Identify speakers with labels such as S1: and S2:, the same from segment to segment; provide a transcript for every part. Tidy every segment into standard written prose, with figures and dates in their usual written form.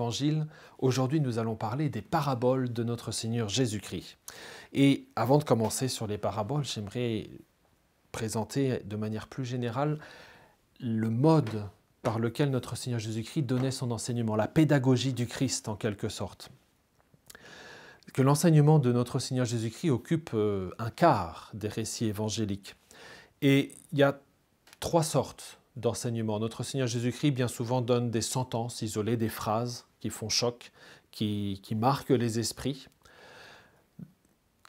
S1: évangiles. Aujourd'hui, nous allons parler des paraboles de notre Seigneur Jésus-Christ. Et avant de commencer sur les paraboles, j'aimerais présenter de manière plus générale le mode par lequel notre Seigneur Jésus-Christ donnait son enseignement, la pédagogie du Christ en quelque sorte. Que l'enseignement de notre Seigneur Jésus-Christ occupe un quart des récits évangéliques. Et il y a trois sortes d'enseignements. Notre Seigneur Jésus-Christ bien souvent donne des sentences isolées, des phrases qui font choc, qui marquent les esprits.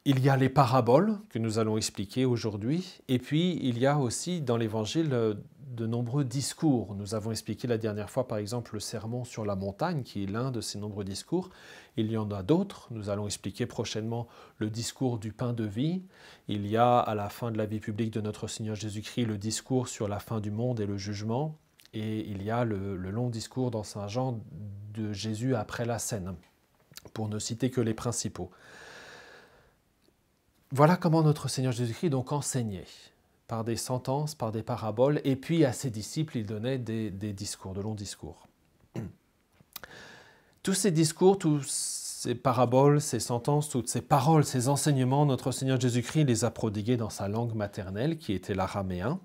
S1: Il y a les paraboles que nous allons expliquer aujourd'hui, et puis il y a aussi dans l'Évangile de nombreux discours. Nous avons expliqué la dernière fois par exemple le sermon sur la montagne, qui est l'un de ces nombreux discours. Il y en a d'autres, nous allons expliquer prochainement le discours du pain de vie. Il y a à la fin de la vie publique de notre Seigneur Jésus-Christ le discours sur la fin du monde et le jugement, et il y a le long discours dans Saint Jean de Jésus après la scène, pour ne citer que les principaux. Voilà comment notre Seigneur Jésus-Christ donc enseignait, par des sentences, par des paraboles, et puis à ses disciples, il donnait des discours, de longs discours. Tous ces discours, tous ces paraboles, ces sentences, toutes ces paroles, ces enseignements, notre Seigneur Jésus-Christ les a prodigués dans sa langue maternelle, qui était l'araméen.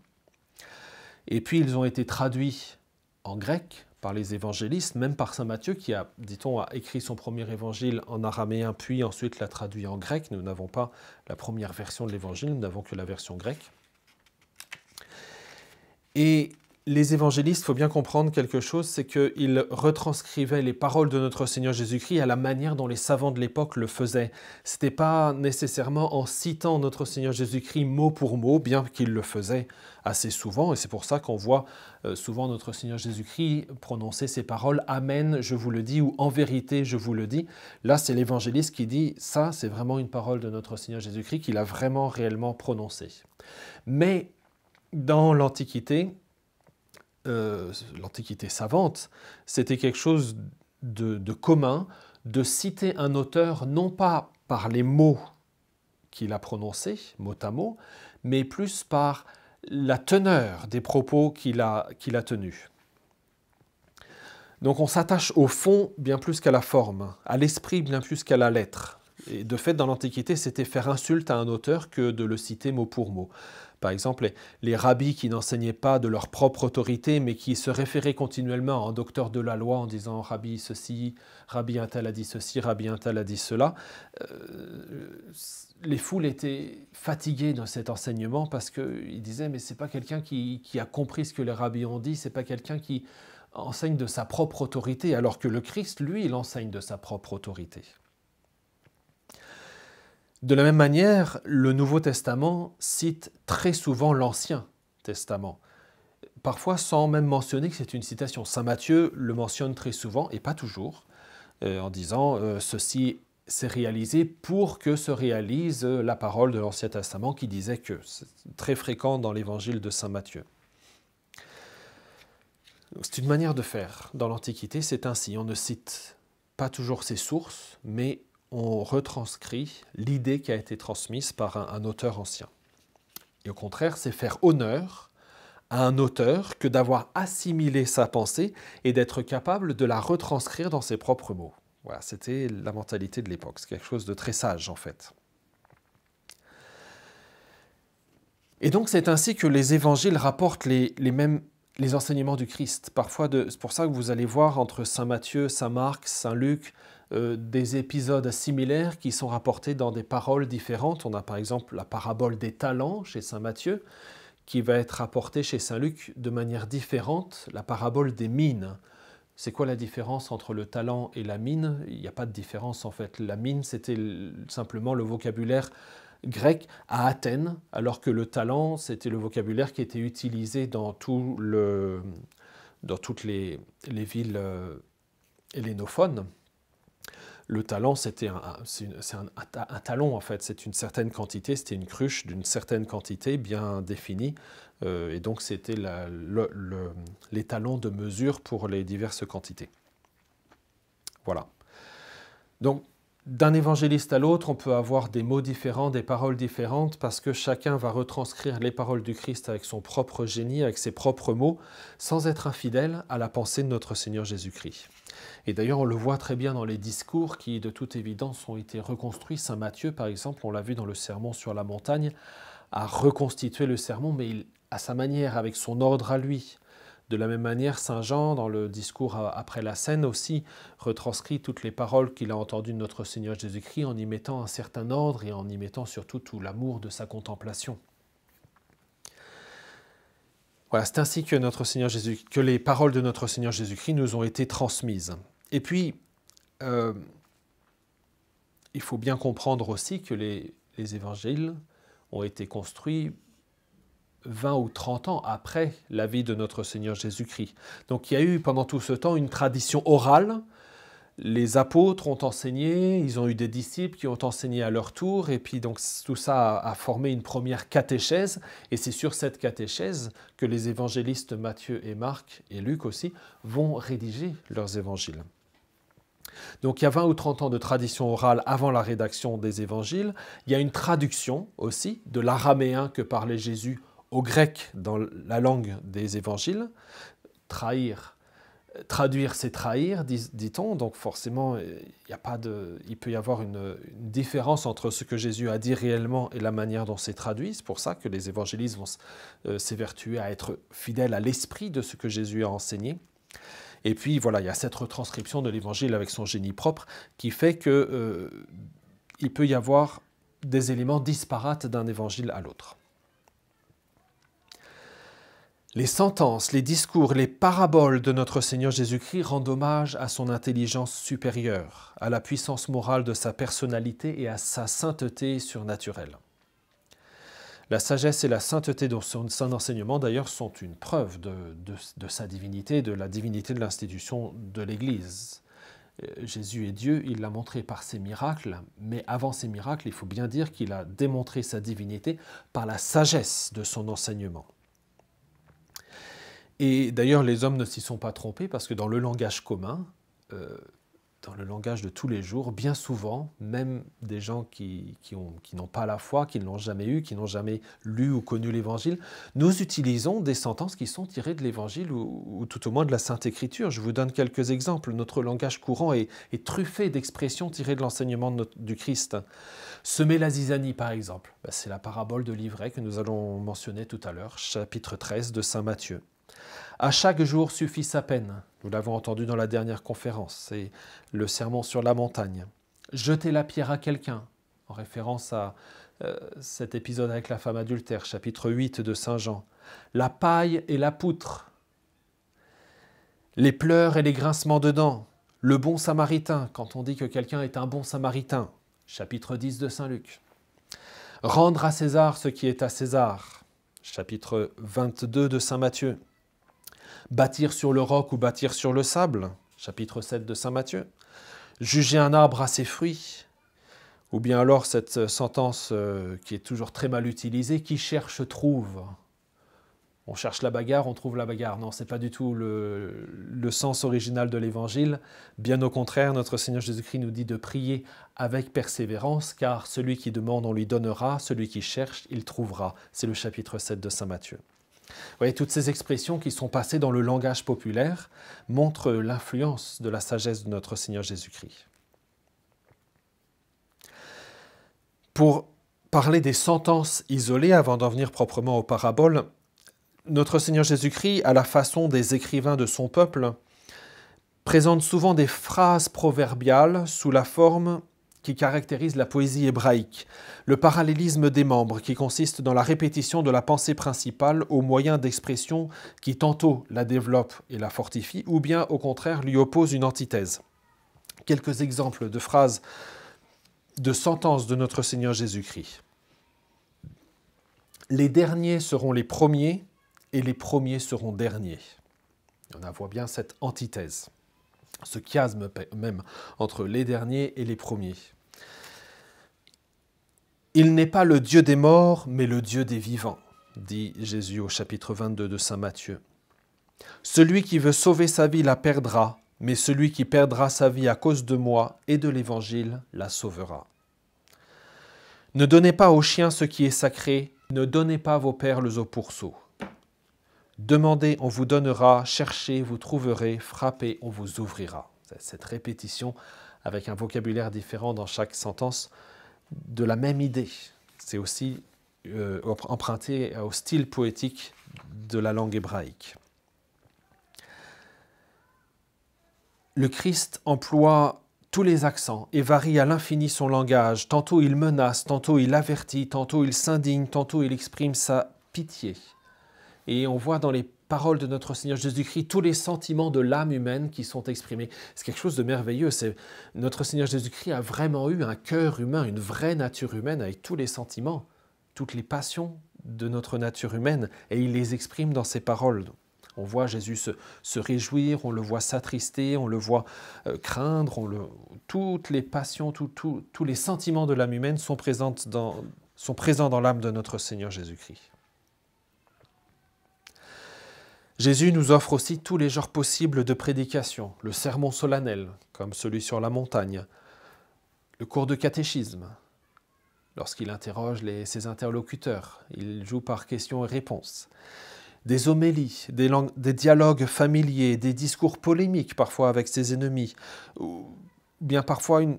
S1: Et puis ils ont été traduits en grec par les évangélistes, même par saint Matthieu qui a, dit-on, a écrit son premier évangile en araméen, puis ensuite l'a traduit en grec. Nous n'avons pas la première version de l'évangile, nous n'avons que la version grecque. Et les évangélistes, il faut bien comprendre quelque chose, c'est qu'ils retranscrivaient les paroles de notre Seigneur Jésus-Christ à la manière dont les savants de l'époque le faisaient. Ce n'était pas nécessairement en citant notre Seigneur Jésus-Christ mot pour mot, bien qu'il le faisait assez souvent, et c'est pour ça qu'on voit souvent notre Seigneur Jésus-Christ prononcer ces paroles « Amen, je vous le dis » ou « En vérité, je vous le dis ». Là, c'est l'évangéliste qui dit « Ça, c'est vraiment une parole de notre Seigneur Jésus-Christ qu'il a vraiment, réellement prononcée ». Mais dans l'Antiquité, l'Antiquité savante, c'était quelque chose de commun de citer un auteur non pas par les mots qu'il a prononcés, mot à mot, mais plus par la teneur des propos qu'il a tenus. Donc on s'attache au fond bien plus qu'à la forme, à l'esprit bien plus qu'à la lettre. Et de fait, dans l'Antiquité, c'était faire insulte à un auteur que de le citer mot pour mot. Par exemple, les rabbis qui n'enseignaient pas de leur propre autorité, mais qui se référaient continuellement à un docteur de la loi en disant « Rabbi ceci, Rabbi un tel a dit ceci, Rabbi un tel a dit cela », les foules étaient fatiguées de cet enseignement parce qu'ils disaient « Mais ce n'est pas quelqu'un qui a compris ce que les rabbis ont dit, ce n'est pas quelqu'un qui enseigne de sa propre autorité, alors que le Christ, lui, il enseigne de sa propre autorité. » De la même manière, le Nouveau Testament cite très souvent l'Ancien Testament, parfois sans même mentionner que c'est une citation. Saint Matthieu le mentionne très souvent, et pas toujours, en disant « Ceci s'est réalisé pour que se réalise la parole de l'Ancien Testament qui disait que ». C'est très fréquent dans l'évangile de Saint Matthieu. C'est une manière de faire. Dans l'Antiquité, c'est ainsi. On ne cite pas toujours ses sources, mais on retranscrit l'idée qui a été transmise par un auteur ancien. Et au contraire, c'est faire honneur à un auteur que d'avoir assimilé sa pensée et d'être capable de la retranscrire dans ses propres mots. Voilà, c'était la mentalité de l'époque. C'est quelque chose de très sage, en fait. Et donc, c'est ainsi que les évangiles rapportent les enseignements du Christ. Parfois, c'est pour ça que vous allez voir entre saint Matthieu, saint Marc, saint Luc, des épisodes similaires qui sont rapportés dans des paroles différentes. On a par exemple la parabole des talents chez saint Matthieu, qui va être rapportée chez saint Luc de manière différente, la parabole des mines. C'est quoi la différence entre le talent et la mine? Il n'y a pas de différence en fait. La mine, c'était simplement le vocabulaire grec à Athènes, alors que le talent, c'était le vocabulaire qui était utilisé dans toutes les villes hellénophones. Le talent, c'est un talon en fait, c'est une certaine quantité, c'était une cruche d'une certaine quantité bien définie, et donc c'était les talons de mesure pour les diverses quantités. Voilà. Donc, D'un évangéliste à l'autre, on peut avoir des mots différents, des paroles différentes, parce que chacun va retranscrire les paroles du Christ avec son propre génie, avec ses propres mots, sans être infidèle à la pensée de notre Seigneur Jésus-Christ. Et d'ailleurs, on le voit très bien dans les discours qui, de toute évidence, ont été reconstruits. Saint Matthieu, par exemple, on l'a vu dans le Sermon sur la montagne, a reconstitué le sermon, mais à sa manière, avec son ordre à lui. De la même manière, Saint Jean, dans le discours après la scène aussi, retranscrit toutes les paroles qu'il a entendues de notre Seigneur Jésus-Christ en y mettant un certain ordre et en y mettant surtout tout l'amour de sa contemplation. Voilà, c'est ainsi que, que les paroles de notre Seigneur Jésus-Christ nous ont été transmises. Et puis, il faut bien comprendre aussi que les évangiles ont été construits 20 ou 30 ans après la vie de notre Seigneur Jésus-Christ. Donc il y a eu pendant tout ce temps une tradition orale. Les apôtres ont enseigné, ils ont eu des disciples qui ont enseigné à leur tour, et puis donc tout ça a formé une première catéchèse, et c'est sur cette catéchèse que les évangélistes Matthieu et Marc, et Luc aussi, vont rédiger leurs évangiles. Donc il y a 20 ou 30 ans de tradition orale avant la rédaction des évangiles. Il y a une traduction aussi de l'araméen que parlait Jésus au grec dans la langue des évangiles. Traduire, c'est trahir, dit-on. Donc forcément, il peut y avoir une différence entre ce que Jésus a dit réellement et la manière dont c'est traduit. C'est pour ça que les évangélistes vont s'évertuer à être fidèles à l'esprit de ce que Jésus a enseigné. Et puis voilà, il y a cette retranscription de l'évangile avec son génie propre qui fait qu'il peut y avoir des éléments disparates d'un évangile à l'autre. Les sentences, les discours, les paraboles de notre Seigneur Jésus-Christ rendent hommage à son intelligence supérieure, à la puissance morale de sa personnalité et à sa sainteté surnaturelle. La sagesse et la sainteté de son enseignement, d'ailleurs, sont une preuve de sa divinité, de la divinité de l'institution de l'Église. Jésus est Dieu, il l'a montré par ses miracles, mais avant ces miracles, il faut bien dire qu'il a démontré sa divinité par la sagesse de son enseignement. Et d'ailleurs, les hommes ne s'y sont pas trompés parce que dans le langage commun, dans le langage de tous les jours, bien souvent, même des gens qui n'ont pas la foi, qui ne l'ont jamais eu, qui n'ont jamais lu ou connu l'Évangile, nous utilisons des sentences qui sont tirées de l'Évangile ou tout au moins de la Sainte Écriture. Je vous donne quelques exemples. Notre langage courant est truffé d'expressions tirées de l'enseignement du Christ. Semer la zizanie, par exemple, c'est la parabole de l'ivraie que nous allons mentionner tout à l'heure, chapitre 13 de Saint Matthieu. À chaque jour suffit sa peine. Nous l'avons entendu dans la dernière conférence, c'est le sermon sur la montagne. Jeter la pierre à quelqu'un, en référence à cet épisode avec la femme adultère, chapitre 8 de Saint Jean. La paille et la poutre. Les pleurs et les grincements de dents. Le bon samaritain, quand on dit que quelqu'un est un bon samaritain, chapitre 10 de Saint Luc. Rendre à César ce qui est à César, chapitre 22 de Saint Matthieu. Bâtir sur le roc ou bâtir sur le sable, chapitre 7 de Saint Matthieu. Juger un arbre à ses fruits. Ou bien alors cette sentence qui est toujours très mal utilisée, qui cherche trouve. On cherche la bagarre, on trouve la bagarre. Non, ce n'est pas du tout le sens original de l'Évangile. Bien au contraire, notre Seigneur Jésus-Christ nous dit de prier avec persévérance, car celui qui demande, on lui donnera, celui qui cherche, il trouvera. C'est le chapitre 7 de Saint Matthieu. Vous voyez, toutes ces expressions qui sont passées dans le langage populaire montrent l'influence de la sagesse de notre Seigneur Jésus-Christ. Pour parler des sentences isolées, avant d'en venir proprement aux paraboles, notre Seigneur Jésus-Christ, à la façon des écrivains de son peuple, présente souvent des phrases proverbiales sous la forme qui caractérise la poésie hébraïque, le parallélisme des membres qui consiste dans la répétition de la pensée principale au moyen d'expression qui tantôt la développe et la fortifie, ou bien au contraire lui oppose une antithèse. Quelques exemples de phrases, de sentences de notre Seigneur Jésus-Christ. Les derniers seront les premiers et les premiers seront derniers. On voit bien cette antithèse. Ce chiasme même entre les derniers et les premiers. Il n'est pas le Dieu des morts, mais le Dieu des vivants, dit Jésus au chapitre 22 de Saint Matthieu. Celui qui veut sauver sa vie la perdra, mais celui qui perdra sa vie à cause de moi et de l'Évangile la sauvera. Ne donnez pas aux chiens ce qui est sacré, ne donnez pas vos perles aux pourceaux. Demandez, on vous donnera, cherchez, vous trouverez, frappez, on vous ouvrira. Cette répétition avec un vocabulaire différent dans chaque sentence de la même idée. C'est aussi emprunté au style poétique de la langue hébraïque. Le Christ emploie tous les accents et varie à l'infini son langage. Tantôt il menace, tantôt il avertit, tantôt il s'indigne, tantôt il exprime sa pitié. Et on voit dans les paroles de notre Seigneur Jésus-Christ tous les sentiments de l'âme humaine qui sont exprimés. C'est quelque chose de merveilleux. Notre Seigneur Jésus-Christ a vraiment eu un cœur humain, une vraie nature humaine avec tous les sentiments, toutes les passions de notre nature humaine, et il les exprime dans ses paroles. On voit Jésus se réjouir, on le voit s'attrister, on le voit craindre, toutes les passions, tous les sentiments de l'âme humaine sont présents dans l'âme de notre Seigneur Jésus-Christ. Jésus nous offre aussi tous les genres possibles de prédication, le sermon solennel, comme celui sur la montagne, le cours de catéchisme, lorsqu'il interroge ses interlocuteurs, il joue par questions et réponses, des homélies, des dialogues familiers, des discours polémiques parfois avec ses ennemis, ou bien parfois une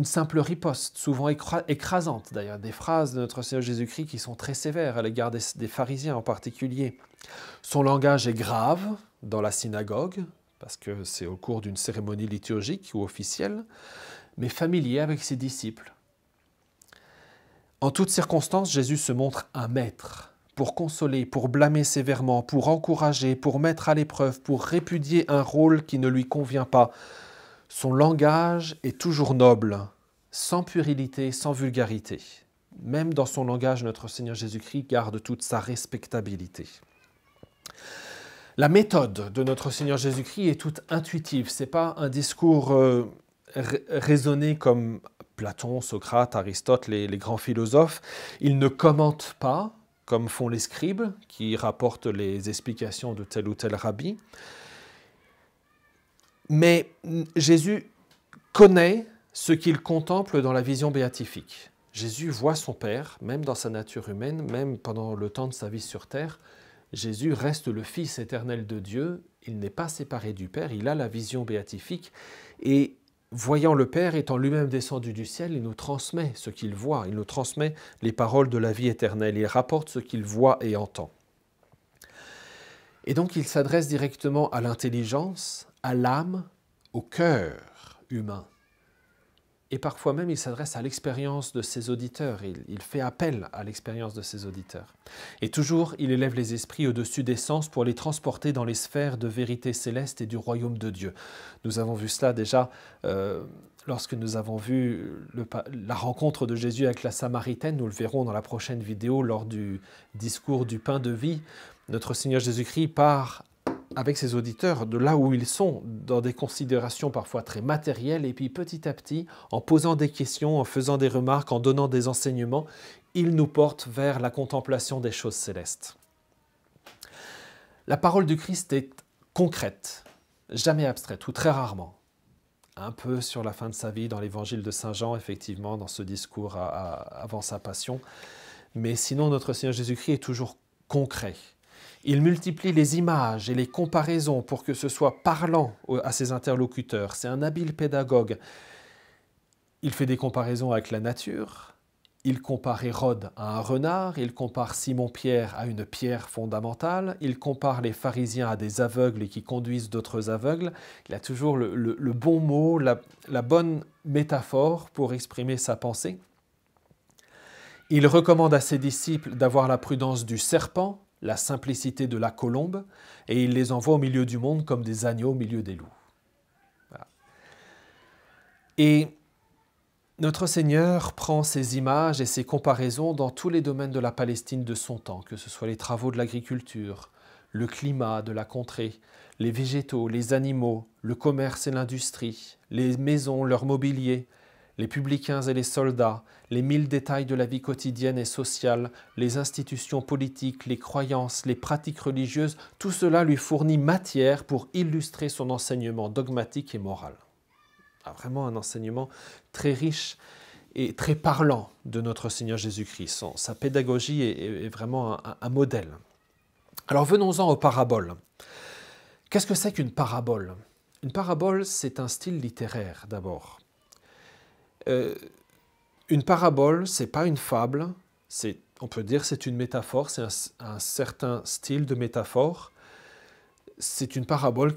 S1: simple riposte, souvent écrasante d'ailleurs, des phrases de notre Seigneur Jésus-Christ qui sont très sévères à l'égard des pharisiens en particulier. Son langage est grave dans la synagogue, parce que c'est au cours d'une cérémonie liturgique ou officielle, mais familier avec ses disciples. En toutes circonstances, Jésus se montre un maître, pour consoler, pour blâmer sévèrement, pour encourager, pour mettre à l'épreuve, pour répudier un rôle qui ne lui convient pas. Son langage est toujours noble, sans puérilité, sans vulgarité. Même dans son langage, notre Seigneur Jésus-Christ garde toute sa respectabilité. La méthode de notre Seigneur Jésus-Christ est toute intuitive. Ce n'est pas un discours raisonné comme Platon, Socrate, Aristote, les grands philosophes. Il ne commente pas, comme font les scribes, qui rapportent les explications de tel ou tel rabbi. Mais Jésus connaît ce qu'il contemple dans la vision béatifique. Jésus voit son Père, même dans sa nature humaine, même pendant le temps de sa vie sur terre. Jésus reste le Fils éternel de Dieu, il n'est pas séparé du Père, il a la vision béatifique et voyant le Père, étant lui-même descendu du ciel, il nous transmet ce qu'il voit, il nous transmet les paroles de la vie éternelle, il rapporte ce qu'il voit et entend. Et donc il s'adresse directement à l'intelligence, à l'âme, au cœur humain. Et parfois même, il s'adresse à l'expérience de ses auditeurs. Il fait appel à l'expérience de ses auditeurs. Et toujours, il élève les esprits au-dessus des sens pour les transporter dans les sphères de vérité céleste et du royaume de Dieu. Nous avons vu cela déjà lorsque nous avons vu la rencontre de Jésus avec la Samaritaine. Nous le verrons dans la prochaine vidéo lors du discours du pain de vie. Notre Seigneur Jésus-Christ part avec ses auditeurs de là où ils sont, dans des considérations parfois très matérielles, et puis petit à petit, en posant des questions, en faisant des remarques, en donnant des enseignements, il nous porte vers la contemplation des choses célestes. La parole du Christ est concrète, jamais abstraite, ou très rarement. Un peu sur la fin de sa vie, dans l'évangile de Saint Jean, effectivement, dans ce discours avant sa passion. Mais sinon, notre Seigneur Jésus-Christ est toujours concret. Il multiplie les images et les comparaisons pour que ce soit parlant à ses interlocuteurs. C'est un habile pédagogue. Il fait des comparaisons avec la nature. Il compare Hérode à un renard. Il compare Simon-Pierre à une pierre fondamentale. Il compare les pharisiens à des aveugles qui conduisent d'autres aveugles. Il a toujours le bon mot, la bonne métaphore pour exprimer sa pensée. Il recommande à ses disciples d'avoir la prudence du serpent, la simplicité de la colombe, et il les envoie au milieu du monde comme des agneaux au milieu des loups. Voilà. Et notre Seigneur prend ces images et ces comparaisons dans tous les domaines de la Palestine de son temps, que ce soit les travaux de l'agriculture, le climat de la contrée, les végétaux, les animaux, le commerce et l'industrie, les maisons, leur mobilier, les publicains et les soldats, les 1000 détails de la vie quotidienne et sociale, les institutions politiques, les croyances, les pratiques religieuses, tout cela lui fournit matière pour illustrer son enseignement dogmatique et moral. Vraiment un enseignement très riche et très parlant de notre Seigneur Jésus-Christ. Sa pédagogie est vraiment un modèle. Alors venons-en aux paraboles. Qu'est-ce que c'est qu'une parabole? Une parabole, c'est un style littéraire d'abord. Une parabole, ce n'est pas une fable, on peut dire c'est une métaphore, c'est un certain style de métaphore. C'est une parabole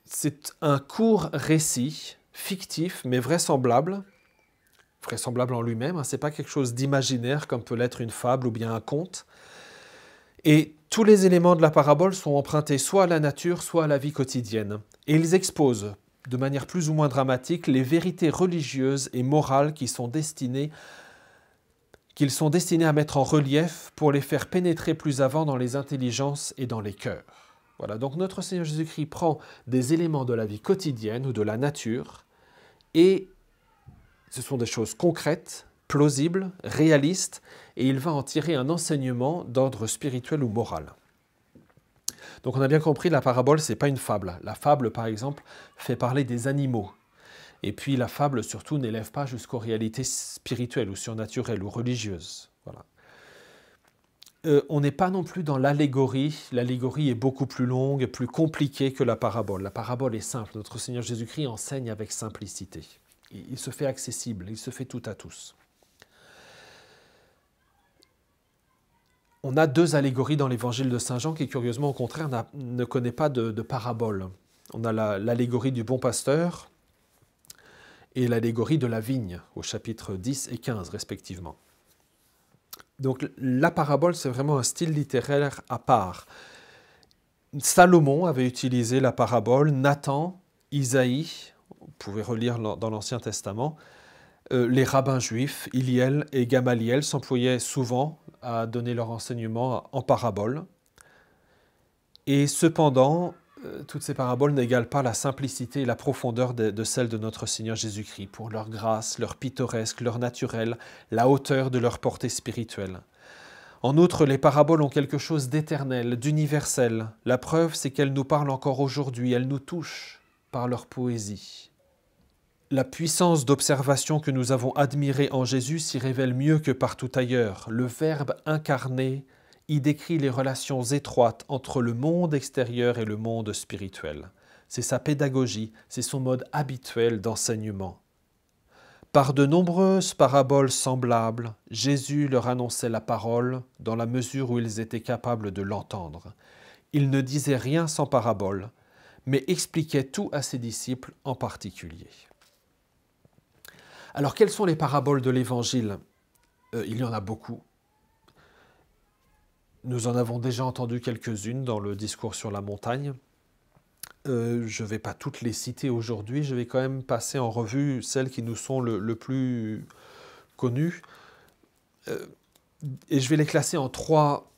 S1: c'est un court récit fictif mais vraisemblable en lui-même, hein, ce n'est pas quelque chose d'imaginaire comme peut l'être une fable ou bien un conte. Et tous les éléments de la parabole sont empruntés soit à la nature, soit à la vie quotidienne. Et ils exposent, de manière plus ou moins dramatique, les vérités religieuses et morales qu'ils sont destinés à mettre en relief pour les faire pénétrer plus avant dans les intelligences et dans les cœurs. Voilà, donc notre Seigneur Jésus-Christ prend des éléments de la vie quotidienne ou de la nature et ce sont des choses concrètes, plausibles, réalistes, et il va en tirer un enseignement d'ordre spirituel ou moral. Donc on a bien compris, la parabole, ce n'est pas une fable. La fable, par exemple, fait parler des animaux. Et puis la fable, surtout, n'élève pas jusqu'aux réalités spirituelles ou surnaturelles ou religieuses. Voilà. On n'est pas non plus dans l'allégorie. L'allégorie est beaucoup plus longue, plus compliquée que la parabole. La parabole est simple. Notre Seigneur Jésus-Christ enseigne avec simplicité. Il se fait accessible, il se fait tout à tous. On a deux allégories dans l'évangile de Saint Jean qui, curieusement, au contraire, ne connaît pas de parabole. On a l'allégorie du bon pasteur et l'allégorie de la vigne, au chapitre 10 et 15, respectivement. Donc la parabole, c'est vraiment un style littéraire à part. Salomon avait utilisé la parabole, Nathan, Isaïe, vous pouvez relire dans l'Ancien Testament, les rabbins juifs, Iliel et Gamaliel, s'employaient souvent à donner leur enseignement en parabole. Et cependant, toutes ces paraboles n'égalent pas la simplicité et la profondeur de celles de notre Seigneur Jésus-Christ, pour leur grâce, leur pittoresque, leur naturel, la hauteur de leur portée spirituelle. En outre, les paraboles ont quelque chose d'éternel, d'universel. La preuve, c'est qu'elles nous parlent encore aujourd'hui, elles nous touchent par leur poésie. La puissance d'observation que nous avons admirée en Jésus s'y révèle mieux que partout ailleurs. Le Verbe incarné y décrit les relations étroites entre le monde extérieur et le monde spirituel. C'est sa pédagogie, c'est son mode habituel d'enseignement. Par de nombreuses paraboles semblables, Jésus leur annonçait la parole dans la mesure où ils étaient capables de l'entendre. Il ne disait rien sans parabole, mais expliquait tout à ses disciples en particulier. Alors, quelles sont les paraboles de l'Évangile? Il y en a beaucoup. Nous en avons déjà entendu quelques-unes dans le discours sur la montagne. Je ne vais pas toutes les citer aujourd'hui, je vais quand même passer en revue celles qui nous sont le plus connues. Et je vais les classer en trois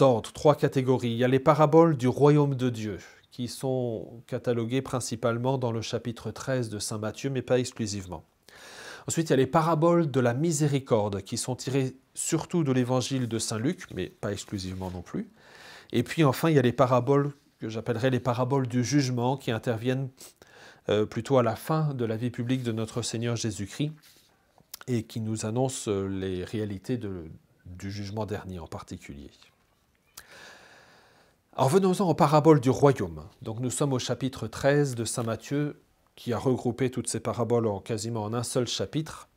S1: ordres, trois catégories. Il y a les paraboles du royaume de Dieu, qui sont cataloguées principalement dans le chapitre 13 de Saint Matthieu, mais pas exclusivement. Ensuite, il y a les paraboles de la miséricorde, qui sont tirées surtout de l'évangile de Saint Luc, mais pas exclusivement non plus. Et puis enfin, il y a les paraboles que j'appellerais les paraboles du jugement, qui interviennent plutôt à la fin de la vie publique de notre Seigneur Jésus-Christ, et qui nous annoncent les réalités du jugement dernier en particulier. Alors venons-en aux paraboles du royaume. Donc nous sommes au chapitre 13 de Saint Matthieu, qui a regroupé toutes ces paraboles quasiment en un seul chapitre.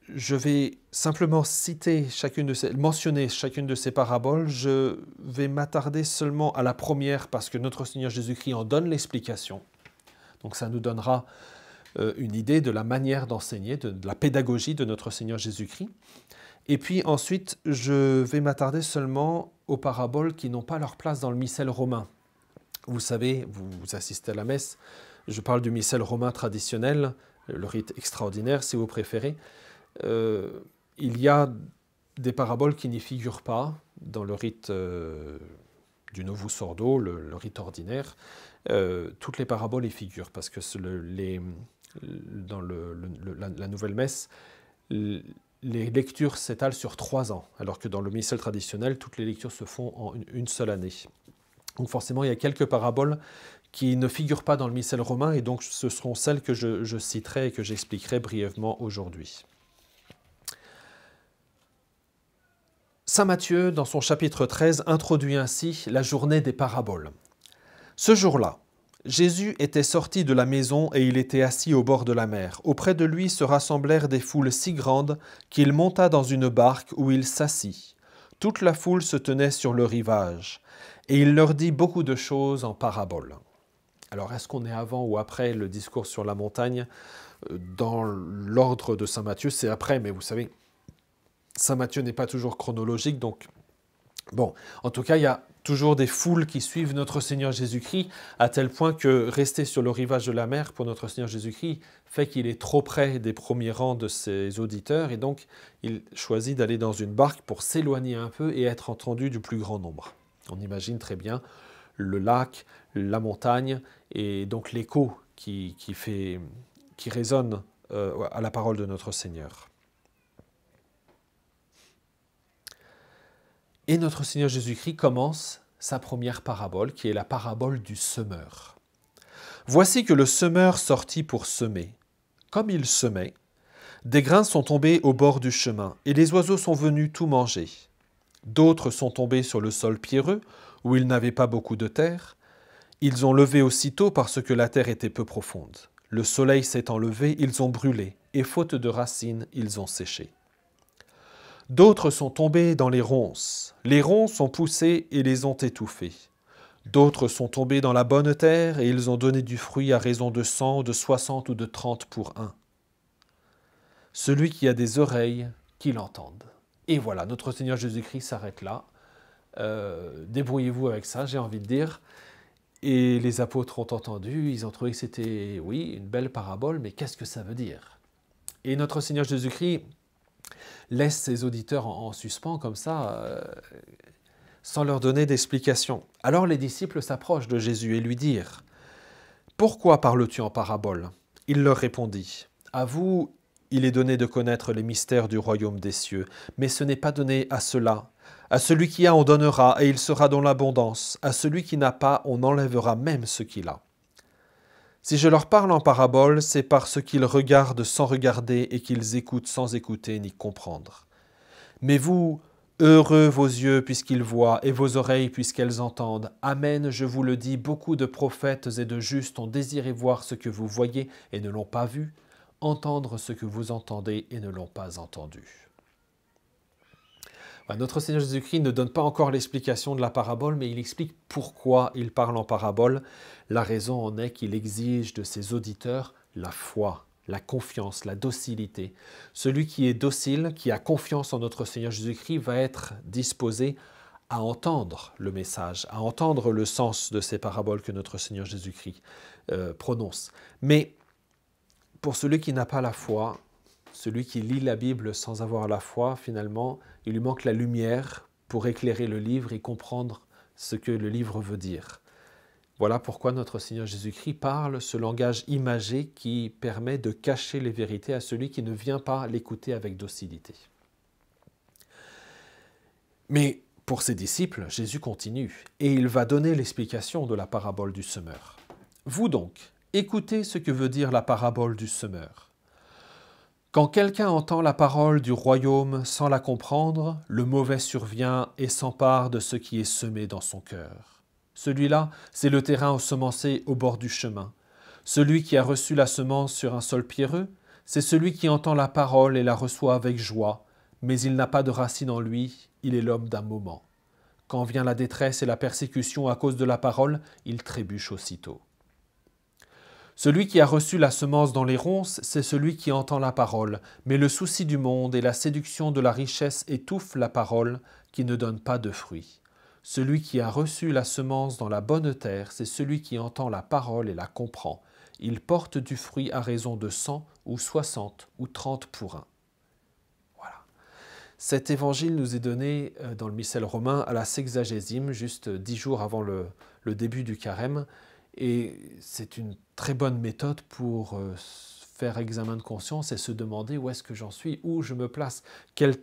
S1: Je vais simplement mentionner chacune de ces paraboles. Je vais m'attarder seulement à la première parce que notre Seigneur Jésus-Christ en donne l'explication. Donc ça nous donnera une idée de la manière d'enseigner, de la pédagogie de notre Seigneur Jésus-Christ. Et puis ensuite, je vais m'attarder seulement aux paraboles qui n'ont pas leur place dans le missel romain. Vous savez, vous assistez à la messe, je parle du missel romain traditionnel, le rite extraordinaire si vous préférez. Il y a des paraboles qui n'y figurent pas dans le rite du Novus Ordo, le rite ordinaire. Toutes les paraboles y figurent parce que dans la nouvelle messe, les lectures s'étalent sur 3 ans, alors que dans le missel traditionnel, toutes les lectures se font en une seule année. Donc forcément, il y a quelques paraboles qui ne figurent pas dans le missel romain, et donc ce seront celles que je citerai et que j'expliquerai brièvement aujourd'hui. Saint Matthieu, dans son chapitre 13, introduit ainsi la journée des paraboles. Ce jour-là, Jésus était sorti de la maison et il était assis au bord de la mer. Auprès de lui se rassemblèrent des foules si grandes qu'il monta dans une barque où il s'assit. Toute la foule se tenait sur le rivage, et il leur dit beaucoup de choses en paraboles. Alors, est-ce qu'on est avant ou après le discours sur la montagne? Dans l'ordre de Saint Matthieu, c'est après, mais vous savez, Saint Matthieu n'est pas toujours chronologique, donc bon, en tout cas, il y a toujours des foules qui suivent notre Seigneur Jésus-Christ, à tel point que rester sur le rivage de la mer pour notre Seigneur Jésus-Christ fait qu'il est trop près des premiers rangs de ses auditeurs, et donc il choisit d'aller dans une barque pour s'éloigner un peu et être entendu du plus grand nombre. On imagine très bien le lac, la montagne, et donc l'écho qui résonne à la parole de notre Seigneur. Et notre Seigneur Jésus-Christ commence sa première parabole, qui est la parabole du semeur. Voici que le semeur sortit pour semer. Comme il semait, des grains sont tombés au bord du chemin, et les oiseaux sont venus tout manger. D'autres sont tombés sur le sol pierreux, où il n'avait pas beaucoup de terre. Ils ont levé aussitôt parce que la terre était peu profonde. Le soleil s'étant levé, ils ont brûlé, et faute de racines, ils ont séché. D'autres sont tombés dans les ronces. Les ronces ont poussé et les ont étouffés. D'autres sont tombés dans la bonne terre et ils ont donné du fruit à raison de 100, de 60 ou de 30 pour un. Celui qui a des oreilles, qu'il entende. Et voilà, notre Seigneur Jésus-Christ s'arrête là. Débrouillez-vous avec ça, j'ai envie de dire. Et les apôtres ont entendu, ils ont trouvé que c'était, oui, une belle parabole, mais qu'est-ce que ça veut dire? Et notre Seigneur Jésus-Christ laisse ses auditeurs en suspens comme ça, sans leur donner d'explication. Alors les disciples s'approchent de Jésus et lui dirent « Pourquoi parles-tu en parabole ?» Il leur répondit « À vous, il est donné de connaître les mystères du royaume des cieux, mais ce n'est pas donné à cela. À celui qui a, on donnera, et il sera dans l'abondance. À celui qui n'a pas, on enlèvera même ce qu'il a. » Si je leur parle en parabole, c'est parce qu'ils regardent sans regarder et qu'ils écoutent sans écouter ni comprendre. Mais vous, heureux vos yeux puisqu'ils voient et vos oreilles puisqu'elles entendent. Amen, je vous le dis, beaucoup de prophètes et de justes ont désiré voir ce que vous voyez et ne l'ont pas vu, entendre ce que vous entendez et ne l'ont pas entendu. Notre Seigneur Jésus-Christ ne donne pas encore l'explication de la parabole, mais il explique pourquoi il parle en parabole. La raison en est qu'il exige de ses auditeurs la foi, la confiance, la docilité. Celui qui est docile, qui a confiance en notre Seigneur Jésus-Christ, va être disposé à entendre le message, à entendre le sens de ces paraboles que notre Seigneur Jésus-Christ prononce. Mais pour celui qui n'a pas la foi, celui qui lit la Bible sans avoir la foi, finalement, il lui manque la lumière pour éclairer le livre et comprendre ce que le livre veut dire. Voilà pourquoi notre Seigneur Jésus-Christ parle ce langage imagé qui permet de cacher les vérités à celui qui ne vient pas l'écouter avec docilité. Mais pour ses disciples, Jésus continue et il va donner l'explication de la parabole du semeur. Vous donc, écoutez ce que veut dire la parabole du semeur. Quand quelqu'un entend la parole du royaume sans la comprendre, le mauvais survient et s'empare de ce qui est semé dans son cœur. Celui-là, c'est le terrain ensemencé au bord du chemin. Celui qui a reçu la semence sur un sol pierreux, c'est celui qui entend la parole et la reçoit avec joie, mais il n'a pas de racine en lui, il est l'homme d'un moment. Quand vient la détresse et la persécution à cause de la parole, il trébuche aussitôt. Celui qui a reçu la semence dans les ronces, c'est celui qui entend la parole, mais le souci du monde et la séduction de la richesse étouffent la parole qui ne donne pas de fruits. Celui qui a reçu la semence dans la bonne terre, c'est celui qui entend la parole et la comprend. Il porte du fruit à raison de 100 ou 60 ou 30 pour un. Voilà. Cet évangile nous est donné dans le missel romain à la sexagésime, juste 10 jours avant le début du carême. Et c'est une très bonne méthode pour faire examen de conscience et se demander où est-ce que j'en suis, où je me place, quel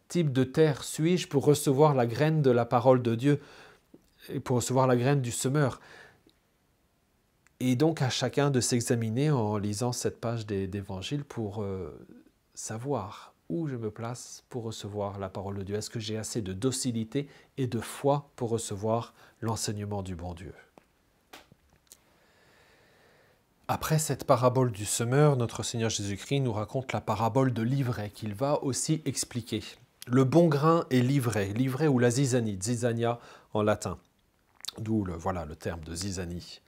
S1: type de terre suis-je pour recevoir la graine de la parole de Dieu et pour recevoir la graine du semeur. Et donc à chacun de s'examiner en lisant cette page d'Évangile pour savoir où je me place pour recevoir la parole de Dieu. Est-ce que j'ai assez de docilité et de foi pour recevoir l'enseignement du bon Dieu? Après cette parabole du semeur, notre Seigneur Jésus-Christ nous raconte la parabole de l'ivraie qu'il va aussi expliquer. Le bon grain est l'ivraie, l'ivraie ou la zizanie, zizania en latin, d'où le terme de zizanie.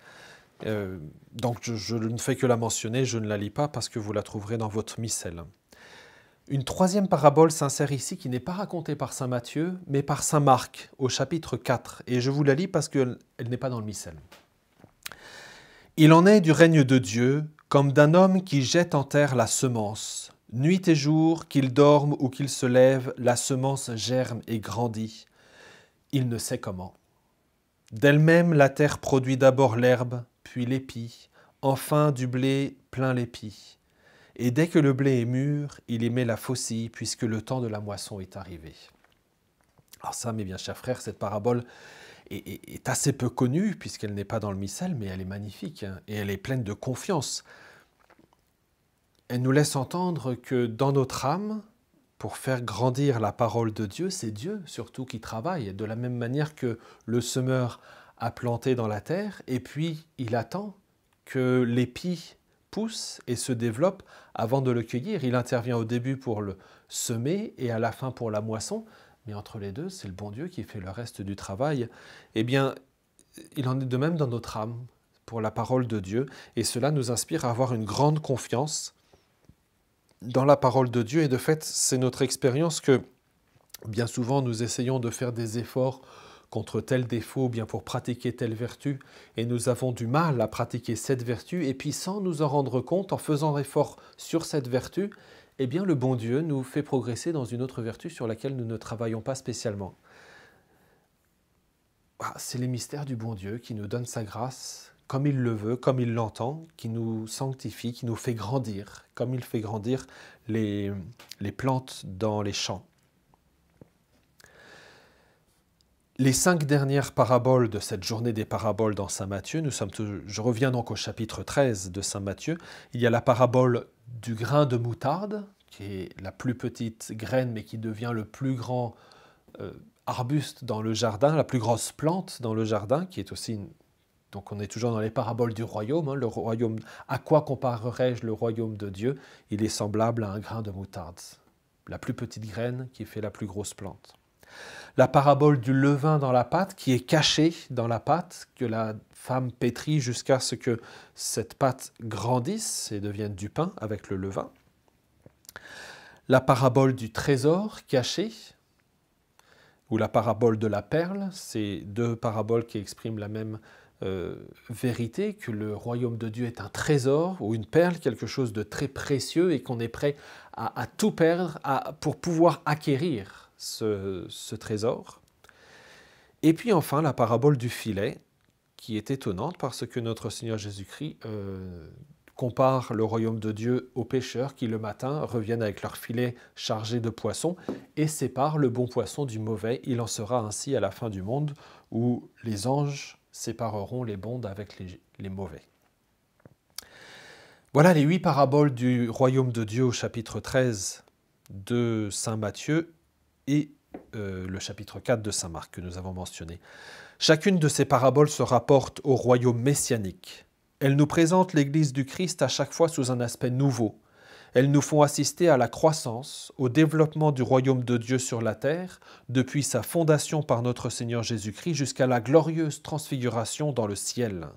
S1: Donc je ne fais que la mentionner, je ne la lis pas parce que vous la trouverez dans votre missel. Une troisième parabole s'insère ici qui n'est pas racontée par saint Matthieu, mais par saint Marc au chapitre 4. Et je vous la lis parce qu'elle n'est pas dans le missel. Il en est du règne de Dieu comme d'un homme qui jette en terre la semence. Nuit et jour, qu'il dorme ou qu'il se lève, la semence germe et grandit. Il ne sait comment. D'elle-même, la terre produit d'abord l'herbe, puis l'épi, enfin du blé plein l'épi. Et dès que le blé est mûr, il y met la faucille, puisque le temps de la moisson est arrivé. Alors ça, mes bien chers frères, cette parabole est assez peu connue, puisqu'elle n'est pas dans le missel, mais elle est magnifique, hein, et elle est pleine de confiance. Elle nous laisse entendre que dans notre âme, pour faire grandir la parole de Dieu, c'est Dieu surtout qui travaille, de la même manière que le semeur a planté dans la terre, et puis il attend que l'épi pousse et se développe avant de le cueillir. Il intervient au début pour le semer et à la fin pour la moisson, mais entre les deux, c'est le bon Dieu qui fait le reste du travail. Eh bien, il en est de même dans notre âme pour la parole de Dieu, et cela nous inspire à avoir une grande confiance dans la parole de Dieu. Et de fait, c'est notre expérience que bien souvent nous essayons de faire des efforts contre tel défaut, bien pour pratiquer telle vertu, et nous avons du mal à pratiquer cette vertu, et puis sans nous en rendre compte, en faisant effort sur cette vertu, eh bien le bon Dieu nous fait progresser dans une autre vertu sur laquelle nous ne travaillons pas spécialement. C'est les mystères du bon Dieu qui nous donne sa grâce, comme il le veut, comme il l'entend, qui nous sanctifie, qui nous fait grandir, comme il fait grandir les plantes dans les champs. Les 5 dernières paraboles de cette journée des paraboles dans saint Matthieu, je reviens donc au chapitre 13 de saint Matthieu. Il y a la parabole du grain de moutarde, qui est la plus petite graine, mais qui devient le plus grand arbuste dans le jardin, la plus grosse plante dans le jardin, qui est aussi... Donc on est toujours dans les paraboles du royaume. Hein, le royaume. À quoi comparerais-je le royaume de Dieu? Il est semblable à un grain de moutarde, la plus petite graine qui fait la plus grosse plante. La parabole du levain dans la pâte, qui est caché dans la pâte, que la femme pétrit jusqu'à ce que cette pâte grandisse et devienne du pain avec le levain. La parabole du trésor caché, ou la parabole de la perle, c'est 2 paraboles qui expriment la même vérité, que le royaume de Dieu est un trésor ou une perle, quelque chose de très précieux, et qu'on est prêt à tout perdre pour pouvoir acquérir ce trésor. Et puis enfin la parabole du filet, qui est étonnante parce que notre Seigneur Jésus-Christ compare le royaume de Dieu aux pêcheurs qui le matin reviennent avec leur filet chargé de poissons et séparent le bon poisson du mauvais. Il en sera ainsi à la fin du monde où les anges sépareront les bons avec les mauvais. Voilà les 8 paraboles du royaume de Dieu au chapitre 13 de saint Matthieu et le chapitre 4 de saint Marc que nous avons mentionné. Chacune de ces paraboles se rapporte au royaume messianique. Elles nous présentent l'Église du Christ à chaque fois sous un aspect nouveau. Elles nous font assister à la croissance, au développement du royaume de Dieu sur la terre, depuis sa fondation par notre Seigneur Jésus-Christ jusqu'à la glorieuse transfiguration dans le ciel.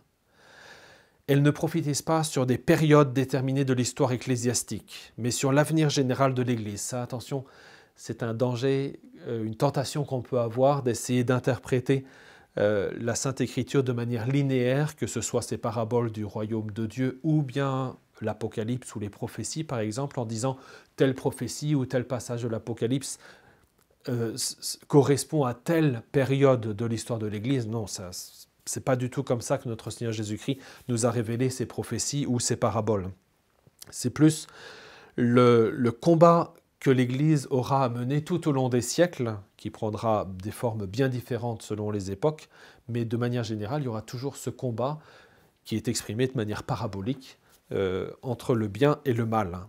S1: Elles ne prophétisent pas sur des périodes déterminées de l'histoire ecclésiastique, mais sur l'avenir général de l'Église. Ça, attention, c'est un danger, une tentation qu'on peut avoir d'essayer d'interpréter la Sainte Écriture de manière linéaire, que ce soit ces paraboles du royaume de Dieu ou bien l'Apocalypse ou les prophéties, par exemple, en disant telle prophétie ou tel passage de l'Apocalypse correspond à telle période de l'histoire de l'Église. Non, c'est pas du tout comme ça que notre Seigneur Jésus-Christ nous a révélé ces prophéties ou ces paraboles. C'est plus le combat que l'Église aura à mener tout au long des siècles, qui prendra des formes bien différentes selon les époques, mais de manière générale, il y aura toujours ce combat qui est exprimé de manière parabolique entre le bien et le mal.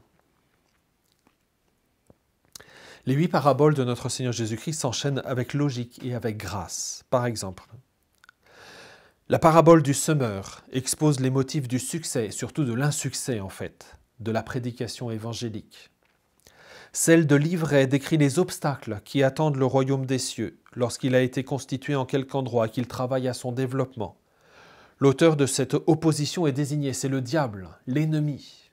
S1: Les 8 paraboles de notre Seigneur Jésus-Christ s'enchaînent avec logique et avec grâce. Par exemple, la parabole du semeur expose les motifs du succès, surtout de l'insuccès en fait, de la prédication évangélique. Celle de l'ivraie décrit les obstacles qui attendent le royaume des cieux lorsqu'il a été constitué en quelque endroit, qu'il travaille à son développement. L'auteur de cette opposition est désigné, c'est le diable, l'ennemi,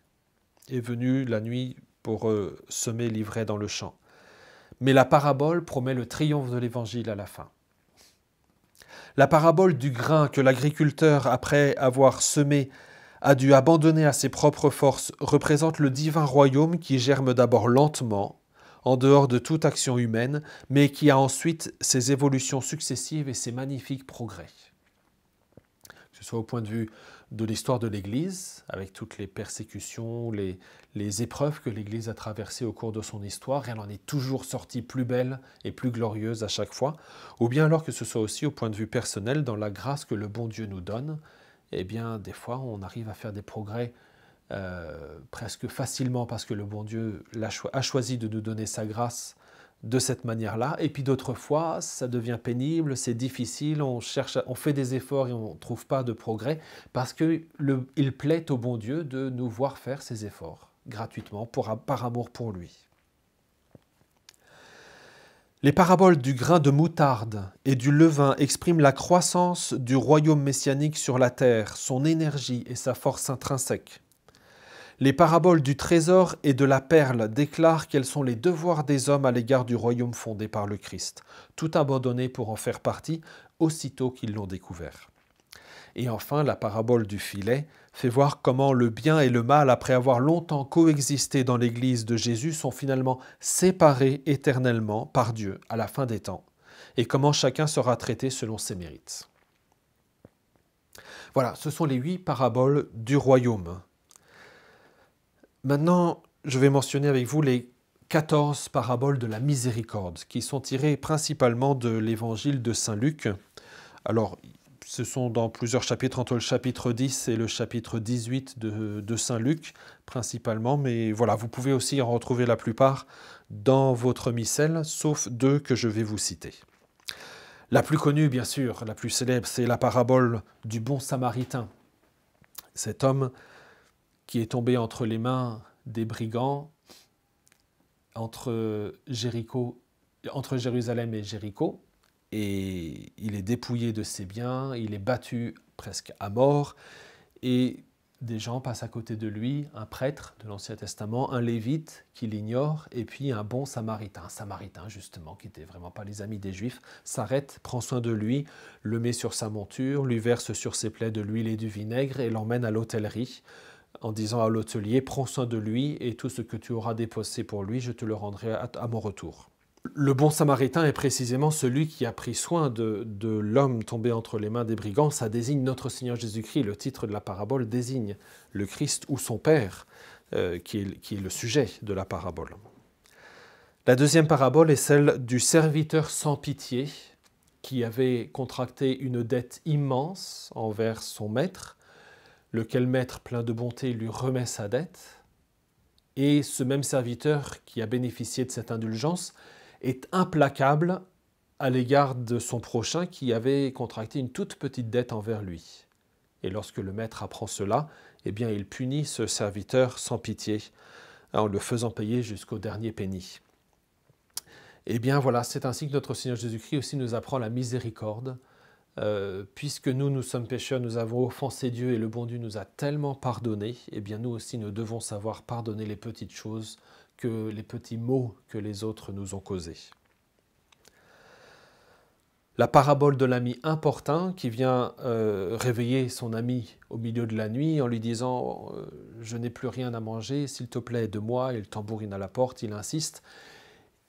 S1: est venu la nuit pour semer l'ivraie dans le champ. Mais la parabole promet le triomphe de l'évangile à la fin. La parabole du grain que l'agriculteur, après avoir semé, a dû abandonner à ses propres forces, représente le divin royaume qui germe d'abord lentement, en dehors de toute action humaine, mais qui a ensuite ses évolutions successives et ses magnifiques progrès. Que ce soit au point de vue de l'histoire de l'Église, avec toutes les persécutions, les épreuves que l'Église a traversées au cours de son histoire, elle en est toujours sortie plus belle et plus glorieuse à chaque fois, ou bien alors que ce soit aussi au point de vue personnel, dans la grâce que le bon Dieu nous donne, eh bien, des fois, on arrive à faire des progrès presque facilement parce que le bon Dieu a choisi de nous donner sa grâce de cette manière-là. Et puis d'autres fois, ça devient pénible, c'est difficile, on fait des efforts et on ne trouve pas de progrès parce qu'il plaît au bon Dieu de nous voir faire ces efforts gratuitement, par amour pour lui. Les paraboles du grain de moutarde et du levain expriment la croissance du royaume messianique sur la terre, son énergie et sa force intrinsèque. Les paraboles du trésor et de la perle déclarent quels sont les devoirs des hommes à l'égard du royaume fondé par le Christ, tout abandonné pour en faire partie aussitôt qu'ils l'ont découvert. Et enfin, la parabole du filet fait voir comment le bien et le mal, après avoir longtemps coexisté dans l'Église de Jésus, sont finalement séparés éternellement par Dieu à la fin des temps, et comment chacun sera traité selon ses mérites. Voilà, ce sont les 8 paraboles du royaume. Maintenant, je vais mentionner avec vous les 14 paraboles de la miséricorde, qui sont tirées principalement de l'évangile de Saint Luc. Alors, ce sont dans plusieurs chapitres, entre le chapitre 10 et le chapitre 18 de Saint Luc, principalement. Mais voilà, vous pouvez aussi en retrouver la plupart dans votre missel, sauf 2 que je vais vous citer. La plus connue, bien sûr, la plus célèbre, c'est la parabole du bon samaritain. Cet homme qui est tombé entre les mains des brigands, entre Jérusalem et Jéricho, et il est dépouillé de ses biens, il est battu presque à mort, et des gens passent à côté de lui, un prêtre de l'Ancien Testament, un lévite qui l'ignore, et puis un bon samaritain, justement, qui n'était vraiment pas les amis des Juifs, s'arrête, prend soin de lui, le met sur sa monture, lui verse sur ses plaies de l'huile et du vinaigre, et l'emmène à l'hôtellerie, en disant à l'hôtelier, prends soin de lui, et tout ce que tu auras déposé pour lui, je te le rendrai à mon retour. Le bon samaritain est précisément celui qui a pris soin de l'homme tombé entre les mains des brigands. Ça désigne notre Seigneur Jésus-Christ. Le titre de la parabole désigne le Christ ou son Père, qui est le sujet de la parabole. La deuxième parabole est celle du serviteur sans pitié qui avait contracté une dette immense envers son maître, lequel maître plein de bonté lui remet sa dette. Et ce même serviteur qui a bénéficié de cette indulgence est implacable à l'égard de son prochain qui avait contracté une toute petite dette envers lui. Et lorsque le maître apprend cela, eh bien, il punit ce serviteur sans pitié en le faisant payer jusqu'au dernier penny. Eh bien voilà, c'est ainsi que notre Seigneur Jésus-Christ aussi nous apprend la miséricorde. Puisque nous sommes pécheurs, nous avons offensé Dieu et le bon Dieu nous a tellement pardonné, eh bien nous aussi nous devons savoir pardonner les petites choses, les petits maux que les autres nous ont causés. La parabole de l'ami importun qui vient réveiller son ami au milieu de la nuit en lui disant « Je n'ai plus rien à manger, s'il te plaît, aide-moi » et il tambourine à la porte, il insiste.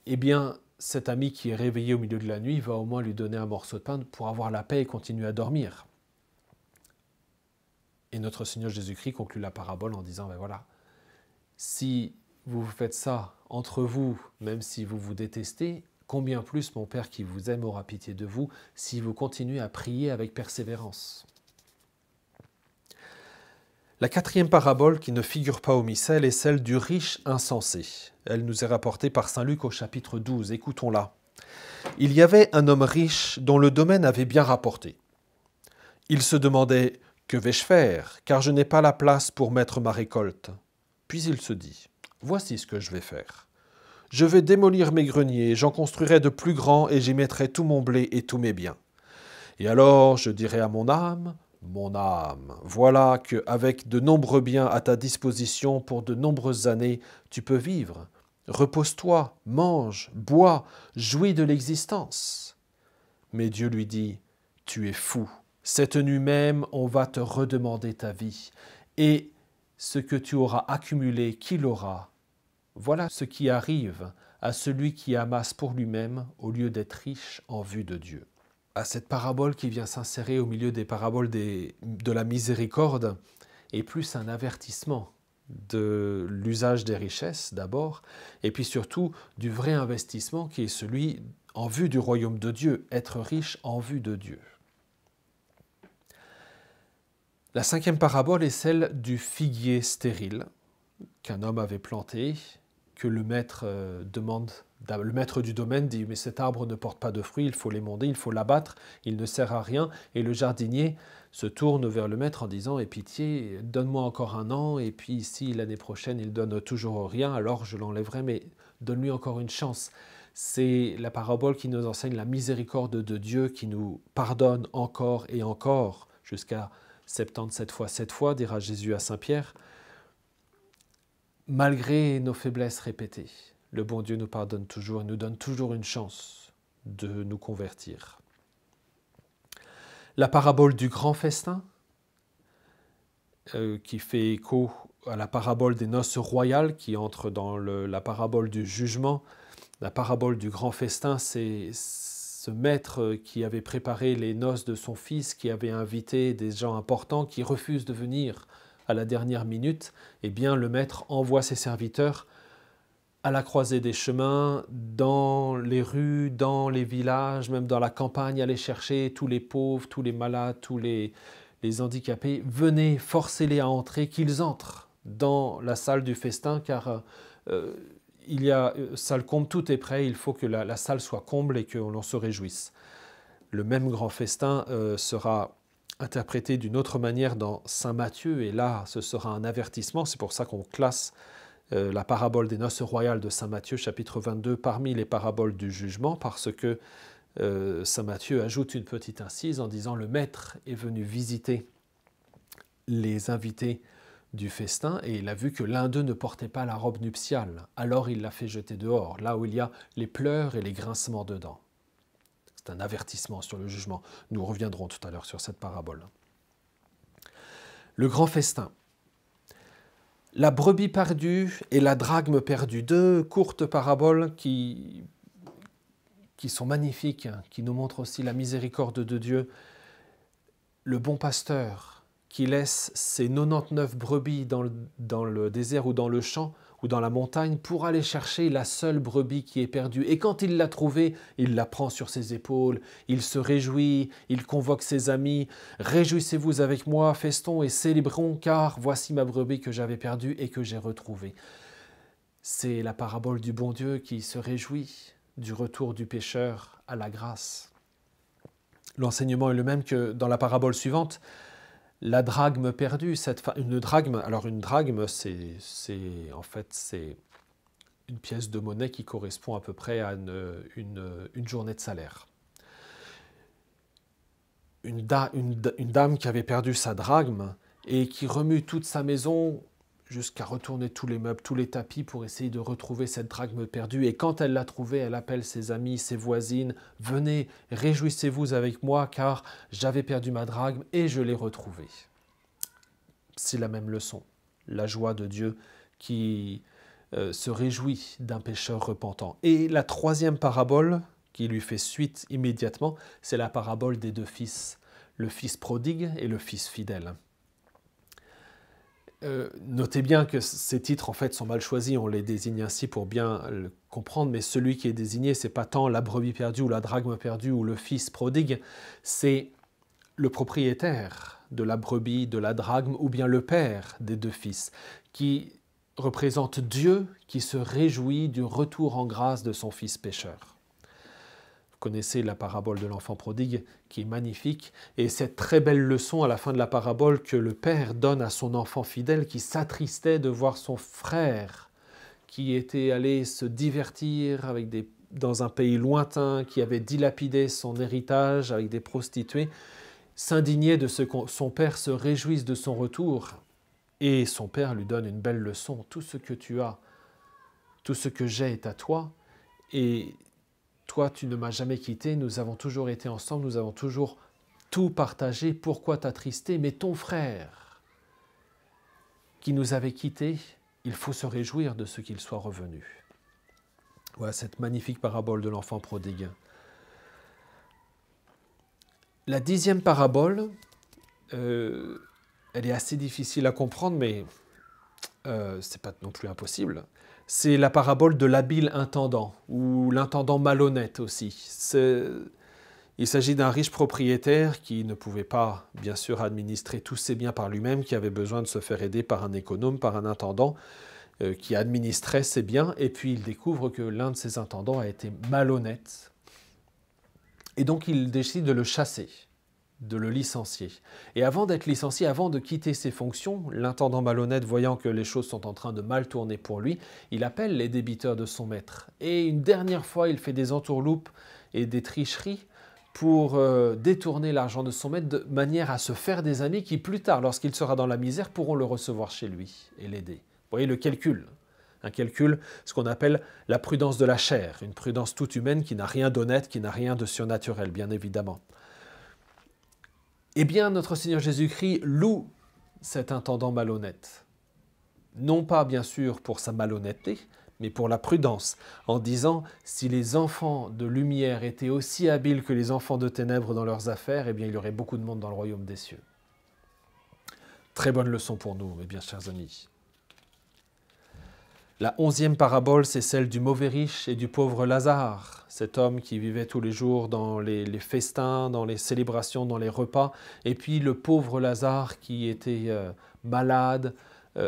S1: Eh bien, cet ami qui est réveillé au milieu de la nuit va au moins lui donner un morceau de pain pour avoir la paix et continuer à dormir. Et notre Seigneur Jésus-Christ conclut la parabole en disant « Ben voilà, Si vous faites ça entre vous, même si vous vous détestez, combien plus mon Père qui vous aime aura pitié de vous si vous continuez à prier avec persévérance. La quatrième parabole qui ne figure pas au missel est celle du riche insensé. Elle nous est rapportée par saint Luc au chapitre 12. Écoutons-la. Il y avait un homme riche dont le domaine avait bien rapporté. Il se demandait « Que vais-je faire, car je n'ai pas la place pour mettre ma récolte ?» Puis il se dit « Voici ce que je vais faire. Je vais démolir mes greniers, j'en construirai de plus grands et j'y mettrai tout mon blé et tous mes biens. Et alors je dirai à mon âme, voilà qu'avec de nombreux biens à ta disposition pour de nombreuses années, tu peux vivre. Repose-toi, mange, bois, jouis de l'existence. » Mais Dieu lui dit, « Tu es fou. Cette nuit même, on va te redemander ta vie. Et ce que tu auras accumulé, qui l'aura ? Voilà ce qui arrive à celui qui amasse pour lui-même au lieu d'être riche en vue de Dieu. » À cette parabole qui vient s'insérer au milieu des paraboles de la miséricorde est plus un avertissement de l'usage des richesses d'abord, et puis surtout du vrai investissement qui est celui en vue du royaume de Dieu, être riche en vue de Dieu. La cinquième parabole est celle du figuier stérile qu'un homme avait planté, que le maître du domaine dit « mais cet arbre ne porte pas de fruits, il faut l'émonder, il faut l'abattre, il ne sert à rien ». Et le jardinier se tourne vers le maître en disant « aie pitié, donne-moi encore un an, et puis si l'année prochaine il donne toujours rien, alors je l'enlèverai, mais donne-lui encore une chance ». C'est la parabole qui nous enseigne la miséricorde de Dieu, qui nous pardonne encore et encore, jusqu'à 77 fois 7 fois, dira Jésus à Saint Pierre. Malgré nos faiblesses répétées, le bon Dieu nous pardonne toujours et nous donne toujours une chance de nous convertir. La parabole du grand festin, qui fait écho à la parabole des noces royales, qui entre dans la parabole du jugement. La parabole du grand festin, c'est ce maître qui avait préparé les noces de son fils, qui avait invité des gens importants, qui refusent de venir à la dernière minute. Eh bien, le maître envoie ses serviteurs à la croisée des chemins, dans les rues, dans les villages, même dans la campagne, aller chercher tous les pauvres, tous les malades, tous les handicapés. Venez, forcez-les à entrer, qu'ils entrent dans la salle du festin, car il y a salle comble, tout est prêt, il faut que la salle soit comble et que l'on se réjouisse. Le même grand festin sera interprété d'une autre manière dans Saint Matthieu, et là, ce sera un avertissement. C'est pour ça qu'on classe la parabole des noces royales de Saint Matthieu, chapitre 22, parmi les paraboles du jugement, parce que Saint Matthieu ajoute une petite incise en disant « Le maître est venu visiter les invités du festin et il a vu que l'un d'eux ne portait pas la robe nuptiale. Alors il l'a fait jeter dehors, là où il y a les pleurs et les grincements de dents. » C'est un avertissement sur le jugement. Nous reviendrons tout à l'heure sur cette parabole. Le grand festin. La brebis perdue et la drachme perdue. Deux courtes paraboles qui sont magnifiques, qui nous montrent aussi la miséricorde de Dieu. Le bon pasteur qui laisse ses 99 brebis dans le désert ou dans le champ ou dans la montagne pour aller chercher la seule brebis qui est perdue. Et quand il l'a trouvée, il la prend sur ses épaules, il se réjouit, il convoque ses amis. « Réjouissez-vous avec moi, festons et célébrons, car voici ma brebis que j'avais perdue et que j'ai retrouvée. » C'est la parabole du bon Dieu qui se réjouit du retour du pécheur à la grâce. L'enseignement est le même que dans la parabole suivante. La drachme perdue, une drachme, c'est une pièce de monnaie qui correspond à peu près à une journée de salaire. Une dame qui avait perdu sa drachme et qui remue toute sa maison jusqu'à retourner tous les meubles, tous les tapis pour essayer de retrouver cette drachme perdue. Et quand elle l'a trouvée, elle appelle ses amis, ses voisines. « Venez, réjouissez-vous avec moi, car j'avais perdu ma drachme et je l'ai retrouvée. » C'est la même leçon, la joie de Dieu qui se réjouit d'un pécheur repentant. Et la troisième parabole qui lui fait suite immédiatement, c'est la parabole des deux fils, le fils prodigue et le fils fidèle. Notez bien que ces titres en fait sont mal choisis, on les désigne ainsi pour bien le comprendre, mais celui qui est désigné, c'est pas tant la brebis perdue ou la drachme perdue ou le fils prodigue, c'est le propriétaire de la brebis, de la drachme, ou bien le père des deux fils, qui représente Dieu qui se réjouit du retour en grâce de son fils pécheur. Vous connaissez la parabole de l'enfant prodigue qui est magnifique, et cette très belle leçon à la fin de la parabole que le père donne à son enfant fidèle qui s'attristait de voir son frère qui était allé se divertir dans un pays lointain, qui avait dilapidé son héritage avec des prostituées, s'indignait de ce que son père se réjouisse de son retour. Et son père lui donne une belle leçon. Tout ce que tu as, tout ce que j'ai est à toi. Et toi, tu ne m'as jamais quitté. Nous avons toujours été ensemble. Nous avons toujours tout partagé. Pourquoi t'attrister? Mais ton frère, qui nous avait quittés, il faut se réjouir de ce qu'il soit revenu. Voilà cette magnifique parabole de l'enfant prodigue. La 10e parabole, elle est assez difficile à comprendre, mais ce n'est pas non plus impossible. C'est la parabole de l'habile intendant, ou l'intendant malhonnête aussi. Il s'agit d'un riche propriétaire qui ne pouvait pas, bien sûr, administrer tous ses biens par lui-même, qui avait besoin de se faire aider par un économe, par un intendant, qui administrait ses biens, et puis il découvre que l'un de ses intendants a été malhonnête. Et donc il décide de le chasser, de le licencier. Et avant d'être licencié, avant de quitter ses fonctions, l'intendant malhonnête, voyant que les choses sont en train de mal tourner pour lui, il appelle les débiteurs de son maître. Et une dernière fois, il fait des entourloupes et des tricheries pour détourner l'argent de son maître de manière à se faire des amis qui, plus tard, lorsqu'il sera dans la misère, pourront le recevoir chez lui et l'aider. Vous voyez le calcul. Un calcul, ce qu'on appelle la prudence de la chair, une prudence toute humaine qui n'a rien d'honnête, qui n'a rien de surnaturel, bien évidemment. Eh bien, notre Seigneur Jésus-Christ loue cet intendant malhonnête. Non pas, bien sûr, pour sa malhonnêteté, mais pour la prudence, en disant « Si les enfants de lumière étaient aussi habiles que les enfants de ténèbres dans leurs affaires, eh bien, il y aurait beaucoup de monde dans le royaume des cieux. » Très bonne leçon pour nous, mes bien chers amis. La 11e parabole, c'est celle du mauvais riche et du pauvre Lazare, cet homme qui vivait tous les jours dans les festins, dans les célébrations, dans les repas, et puis le pauvre Lazare qui était malade,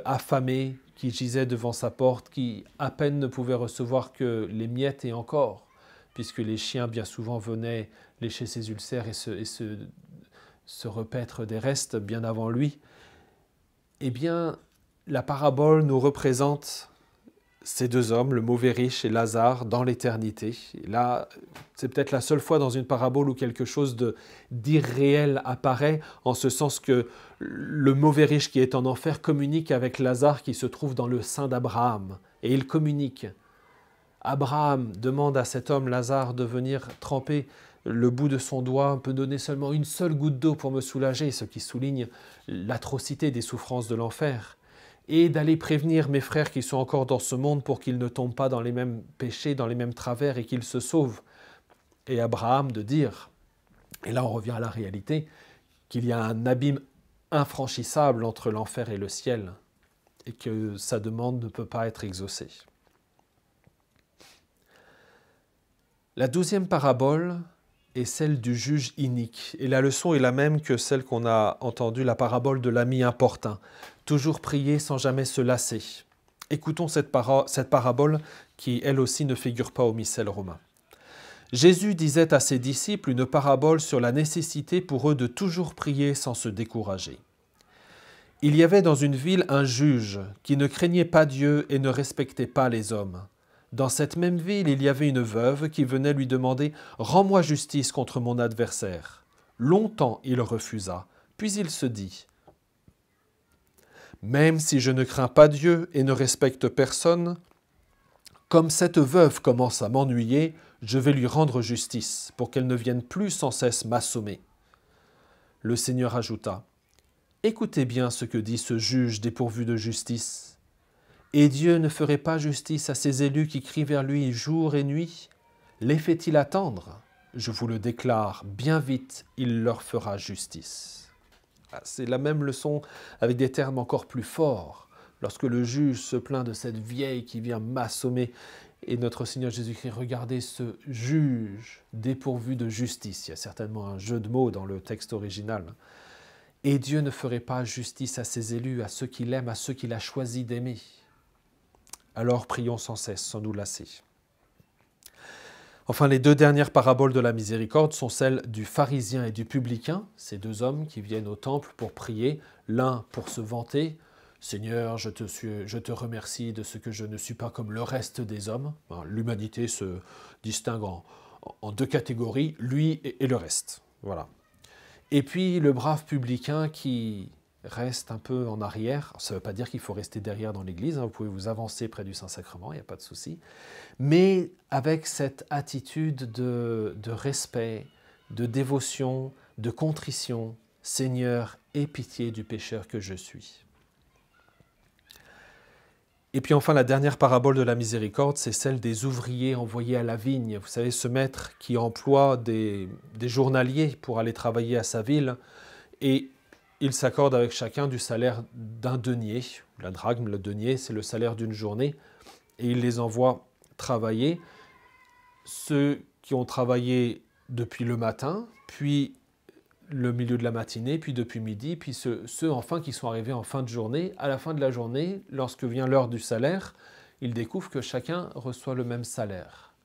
S1: affamé, qui gisait devant sa porte, qui à peine ne pouvait recevoir que les miettes et encore, puisque les chiens bien souvent venaient lécher ses ulcères et se repaître des restes bien avant lui. Eh bien, la parabole nous représente ces deux hommes, le mauvais riche et Lazare, dans l'éternité. Là, c'est peut-être la seule fois dans une parabole où quelque chose d'irréel apparaît, en ce sens que le mauvais riche qui est en enfer communique avec Lazare qui se trouve dans le sein d'Abraham. Et il communique. Abraham demande à cet homme, Lazare, de venir tremper le bout de son doigt, peut donner seulement une seule goutte d'eau pour me soulager, ce qui souligne l'atrocité des souffrances de l'enfer. Et d'aller prévenir mes frères qui sont encore dans ce monde pour qu'ils ne tombent pas dans les mêmes péchés, dans les mêmes travers et qu'ils se sauvent. Et Abraham de dire, et là on revient à la réalité, qu'il y a un abîme infranchissable entre l'enfer et le ciel et que sa demande ne peut pas être exaucée. La 12e parabole est celle du juge inique. Et la leçon est la même que celle qu'on a entendue, la parabole de l'ami importun. Toujours prier sans jamais se lasser. Écoutons cette parabole qui, elle aussi, ne figure pas au missel romain. Jésus disait à ses disciples une parabole sur la nécessité pour eux de toujours prier sans se décourager. Il y avait dans une ville un juge qui ne craignait pas Dieu et ne respectait pas les hommes. Dans cette même ville, il y avait une veuve qui venait lui demander « Rends-moi justice contre mon adversaire ». Longtemps il refusa, puis il se dit « Même si je ne crains pas Dieu et ne respecte personne, comme cette veuve commence à m'ennuyer, je vais lui rendre justice pour qu'elle ne vienne plus sans cesse m'assommer. » Le Seigneur ajouta « Écoutez bien ce que dit ce juge dépourvu de justice. Et Dieu ne ferait pas justice à ses élus qui crient vers lui jour et nuit? Les fait-il attendre? Je vous le déclare, bien vite, il leur fera justice. » C'est la même leçon avec des termes encore plus forts. Lorsque le juge se plaint de cette vieille qui vient m'assommer, et notre Seigneur Jésus-Christ, regardez ce juge dépourvu de justice. Il y a certainement un jeu de mots dans le texte original. Et Dieu ne ferait pas justice à ses élus, à ceux qu'il aime, à ceux qu'il a choisi d'aimer. Alors prions sans cesse, sans nous lasser. Enfin, les deux dernières paraboles de la miséricorde sont celles du pharisien et du publicain, ces deux hommes qui viennent au temple pour prier, l'un pour se vanter, « Seigneur, je te remercie de ce que je ne suis pas comme le reste des hommes. » L'humanité se distingue en deux catégories, lui et le reste. Voilà. Et puis le brave publicain qui reste un peu en arrière. Ça ne veut pas dire qu'il faut rester derrière dans l'église, vous pouvez vous avancer près du Saint-Sacrement, il n'y a pas de souci. Mais avec cette attitude de respect, de dévotion, de contrition, « Seigneur, aie pitié du pécheur que je suis ». Et puis enfin, la dernière parabole de la miséricorde, c'est celle des ouvriers envoyés à la vigne. Vous savez, ce maître qui emploie des journaliers pour aller travailler à sa ville, et il s'accorde avec chacun du salaire d'un denier. La drachme, le denier, c'est le salaire d'une journée, et il les envoie travailler. Ceux qui ont travaillé depuis le matin, puis le milieu de la matinée, puis depuis midi, puis ceux enfin qui sont arrivés en fin de journée. À la fin de la journée, lorsque vient l'heure du salaire, ils découvrent que chacun reçoit le même salaire.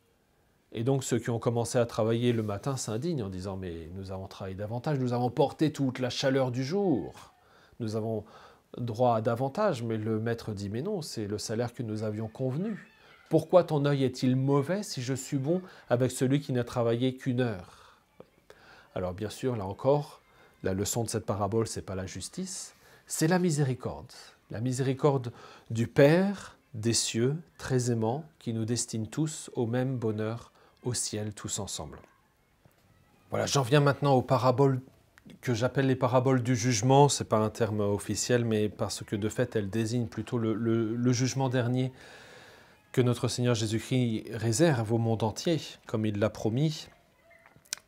S1: Et donc ceux qui ont commencé à travailler le matin s'indignent en disant « Mais nous avons travaillé davantage, nous avons porté toute la chaleur du jour, nous avons droit à davantage. » Mais le maître dit « Mais non, c'est le salaire que nous avions convenu. Pourquoi ton œil est-il mauvais si je suis bon avec celui qui n'a travaillé qu'une heure ?» Alors bien sûr, là encore, la leçon de cette parabole, ce n'est pas la justice, c'est la miséricorde. La miséricorde du Père des cieux, très aimant, qui nous destine tous au même bonheur au ciel, tous ensemble. Voilà, j'en viens maintenant aux paraboles que j'appelle les paraboles du jugement. Ce n'est pas un terme officiel, mais parce que de fait, elles désignent plutôt le jugement dernier que notre Seigneur Jésus-Christ réserve au monde entier, comme il l'a promis.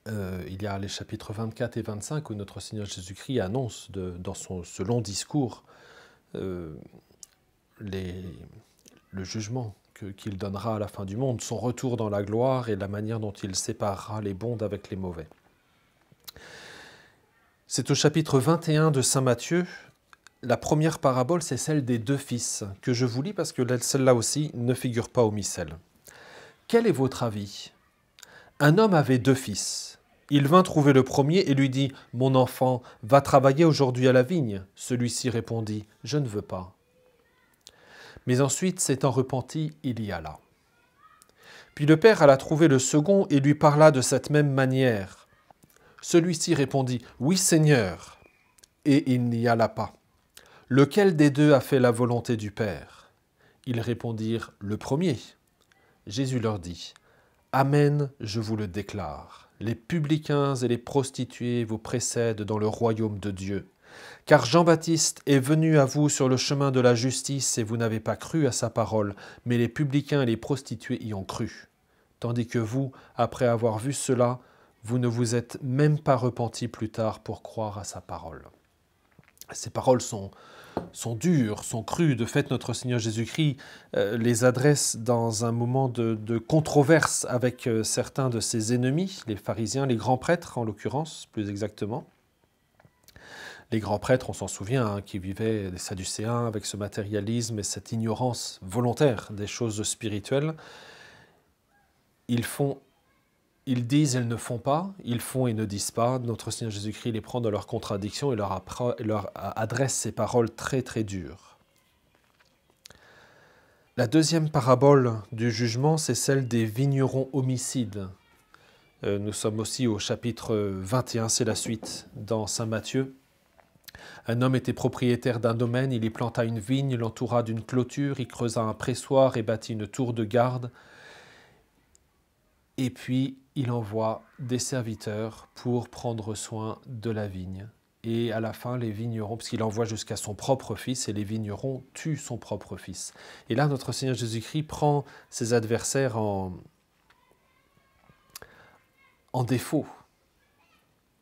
S1: Il y a les chapitres 24 et 25 où notre Seigneur Jésus-Christ annonce dans ce long discours le jugement qu'il donnera à la fin du monde, son retour dans la gloire et la manière dont il séparera les bons d'avec les mauvais. C'est au chapitre 21 de saint Matthieu. La première parabole, c'est celle des deux fils, que je vous lis parce que celle-là aussi ne figure pas au missel. Quel est votre avis ? Un homme avait deux fils. Il vint trouver le premier et lui dit « Mon enfant, va travailler aujourd'hui à la vigne. » Celui-ci répondit « Je ne veux pas. » Mais ensuite, s'étant repenti, il y alla. Puis le père alla trouver le second et lui parla de cette même manière. Celui-ci répondit « Oui, Seigneur. » Et il n'y alla pas. Lequel des deux a fait la volonté du Père ? Ils répondirent « Le premier. » Jésus leur dit « Amen, je vous le déclare. Les publicains et les prostituées vous précèdent dans le royaume de Dieu. Car Jean-Baptiste est venu à vous sur le chemin de la justice et vous n'avez pas cru à sa parole, mais les publicains et les prostituées y ont cru. Tandis que vous, après avoir vu cela, vous ne vous êtes même pas repentis plus tard pour croire à sa parole. » Ces paroles sont dures, sont crues. De fait, notre Seigneur Jésus-Christ les adresse dans un moment de controverse avec certains de ses ennemis, les pharisiens, les grands prêtres en l'occurrence, plus exactement. Les grands prêtres, on s'en souvient, qui vivaient des Sadducéens avec ce matérialisme et cette ignorance volontaire des choses spirituelles. Ils disent et ils ne font pas, ils font et ne disent pas. Notre Seigneur Jésus-Christ les prend dans leurs contradictions et leur adresse ces paroles très très dures. La deuxième parabole du jugement, c'est celle des vignerons homicides. Nous sommes aussi au chapitre 21, c'est la suite, dans saint Matthieu. Un homme était propriétaire d'un domaine, il y planta une vigne, l'entoura d'une clôture, il creusa un pressoir et bâtit une tour de garde. Et puis, il envoie des serviteurs pour prendre soin de la vigne. Et à la fin, les vignerons, parce qu'il envoie jusqu'à son propre fils, et les vignerons tuent son propre fils. Et là, notre Seigneur Jésus-Christ prend ses adversaires en défaut.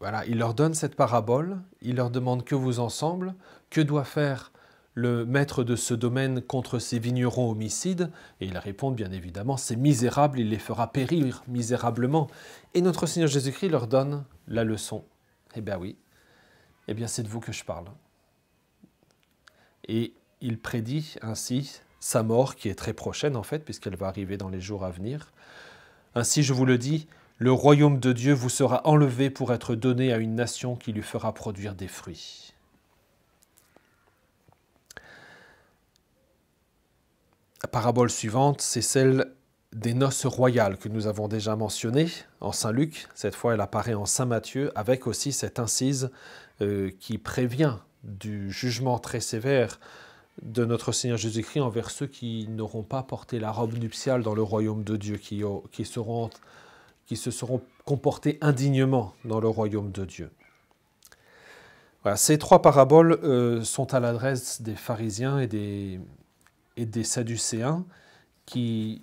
S1: voilà, il leur donne cette parabole, il leur demande que vous ensemble, que doit faire le maître de ce domaine contre ces vignerons homicides, et ils répondent bien évidemment, c'est misérable, il les fera périr misérablement. Et notre Seigneur Jésus-Christ leur donne la leçon. Eh bien oui, eh bien c'est de vous que je parle. Et il prédit ainsi sa mort, qui est très prochaine en fait, puisqu'elle va arriver dans les jours à venir. Ainsi, je vous le dis, le royaume de Dieu vous sera enlevé pour être donné à une nation qui lui fera produire des fruits. La parabole suivante, c'est celle des noces royales que nous avons déjà mentionnées en Saint Luc. Cette fois, elle apparaît en Saint Matthieu, avec aussi cette incise qui prévient du jugement très sévère de notre Seigneur Jésus-Christ envers ceux qui n'auront pas porté la robe nuptiale dans le royaume de Dieu, qui se seront comportés indignement dans le royaume de Dieu. Voilà, ces trois paraboles sont à l'adresse des pharisiens et des sadducéens qui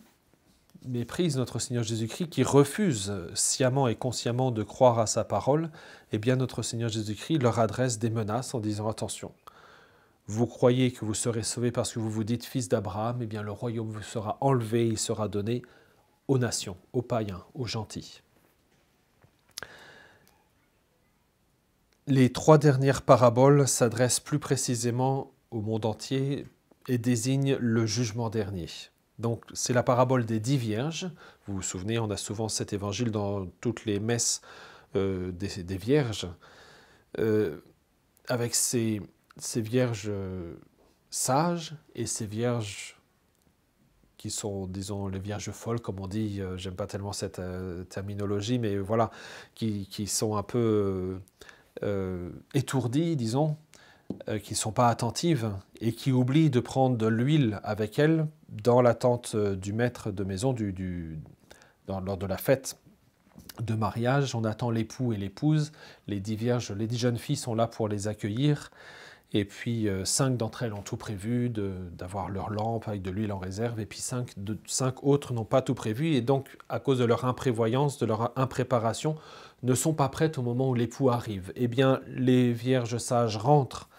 S1: méprisent notre Seigneur Jésus-Christ, qui refusent sciemment et consciemment de croire à sa parole. Eh bien, notre Seigneur Jésus-Christ leur adresse des menaces en disant « Attention, vous croyez que vous serez sauvés parce que vous vous dites fils d'Abraham, eh bien le royaume vous sera enlevé, il sera donné aux nations, aux païens, aux gentils. » Les trois dernières paraboles s'adressent plus précisément au monde entier et désignent le jugement dernier. Donc c'est la parabole des 10 vierges. Vous vous souvenez, on a souvent cet évangile dans toutes les messes des vierges, avec ces vierges sages et ces vierges qui sont, disons, les vierges folles, comme on dit, j'aime pas tellement cette terminologie, mais voilà, qui sont un peu étourdies, disons, qui ne sont pas attentives et qui oublient de prendre de l'huile avec elles dans l'attente du maître de maison, lors de la fête de mariage. On attend l'époux et l'épouse, les 10 vierges, les 10 jeunes filles sont là pour les accueillir. Et puis 5 d'entre elles ont tout prévu, d'avoir leur lampe avec de l'huile en réserve, et puis 5 autres n'ont pas tout prévu, et donc à cause de leur imprévoyance, de leur impréparation, ne sont pas prêtes au moment où l'époux arrive. Eh bien, les vierges sages rentrent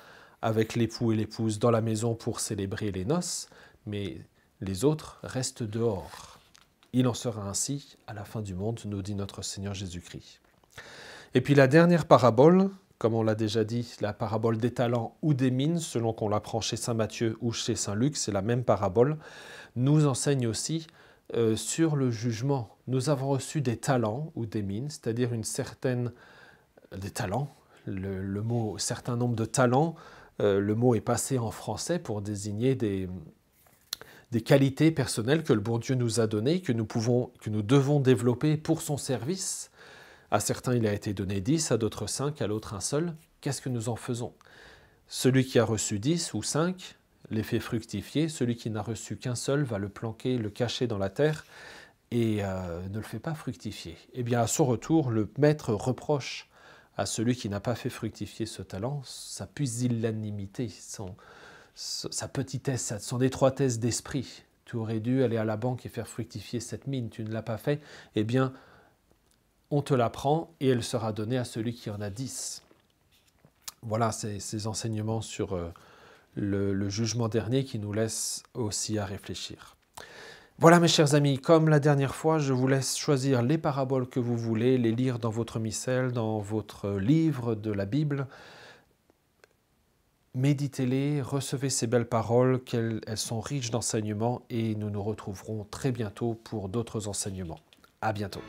S1: avec l'époux et l'épouse dans la maison pour célébrer les noces, mais les autres restent dehors. Il en sera ainsi à la fin du monde, nous dit notre Seigneur Jésus-Christ. Et puis la dernière parabole, comme on l'a déjà dit, la parabole des talents ou des mines, selon qu'on la prend chez saint Matthieu ou chez saint Luc, c'est la même parabole, nous enseigne aussi sur le jugement. Nous avons reçu des talents ou des mines, c'est-à-dire des talents, le mot certain nombre de talents, le mot est passé en français pour désigner des qualités personnelles que le bon Dieu nous a données, que nous devons développer pour son service. À certains, il a été donné 10, à d'autres 5, à l'autre un seul. Qu'est-ce que nous en faisons? Celui qui a reçu 10 ou 5 les fait fructifier. Celui qui n'a reçu qu'un seul va le planquer, le cacher dans la terre et ne le fait pas fructifier. Eh bien, à son retour, le maître reproche à celui qui n'a pas fait fructifier ce talent sa pusillanimité, sa petitesse, son étroitesse d'esprit. Tu aurais dû aller à la banque et faire fructifier cette mine, tu ne l'as pas fait. Eh bien, on te la prend et elle sera donnée à celui qui en a 10. Voilà ces enseignements sur le jugement dernier qui nous laissent aussi à réfléchir. Voilà mes chers amis, comme la dernière fois, je vous laisse choisir les paraboles que vous voulez, les lire dans votre missel, dans votre livre de la Bible. Méditez-les, recevez ces belles paroles, elles sont riches d'enseignements et nous nous retrouverons très bientôt pour d'autres enseignements. À bientôt.